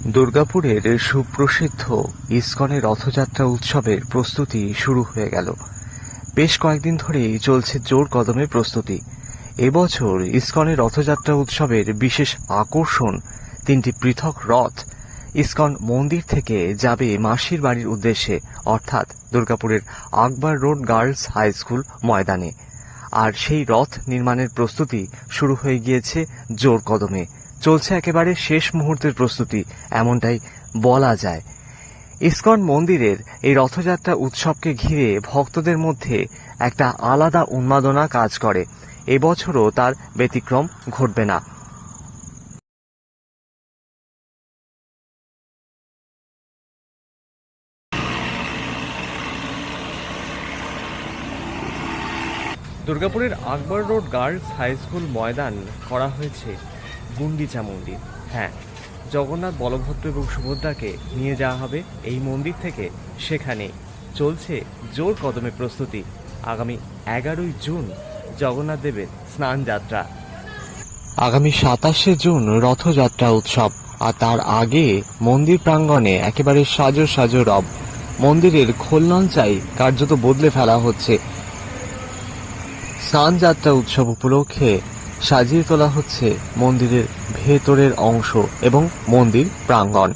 দুর্গাপুরের সুপ্রসিদ্ধ ইসকনের রথযাত্রা উৎসবের প্রস্তুতি শুরু হয়ে গেল। বেশ কয়েকদিন ধরেই চলছে জোর কদমে প্রস্তুতি। এবছর ইসকনের রথযাত্রা উৎসবের বিশেষ আকর্ষণ তিনটি পৃথক রথ ইসকন মন্দির থেকে যাবে মাসির বাড়ির উদ্দেশ্যে, অর্থাৎ দুর্গাপুরের আকবর রোড গার্লস হাই স্কুল ময়দানে। আর সেই রথ নির্মাণের প্রস্তুতি শুরু হয়ে গিয়েছে জোর কদমে। চলছে একেবারে শেষ মুহূর্তের প্রস্তুতি, এমনটাই বলা যায়। ইসকন মন্দিরের এই রথযাত্রা উৎসবকে ঘিরে ভক্তদের মধ্যে একটা আলাদা উন্মাদনা কাজ করে। এবছরও তার ব্যতিক্রম ঘটবে না। দুর্গাপুরের আকবর রোড গার্লস হাই স্কুল ময়দান করা হয়েছে গুন্ডিচা মন্দির। হ্যাঁ, জগন্নাথ, বলভদ্র এবং সুভদ্রাকে নিয়ে যাওয়া হবে এই মন্দির থেকে। সেখানে চলছে জোর কদমে প্রস্তুতি। আগামী 11ই জুন জগন্নাথ দেবের স্নান যাত্রা, আগামী 27শে জুন রথযাত্রা উৎসব, আর তার আগে মন্দির প্রাঙ্গণে একেবারে সাজো সাজো রব। মন্দিরের খোলনলচাই কার্যত বদলে ফেলা হচ্ছে। স্নান যাত্রা উৎসব উপলক্ষে সাজিয়ে তোলা হচ্ছে মন্দিরের ভেতরের অংশ এবং মন্দির প্রাঙ্গণ।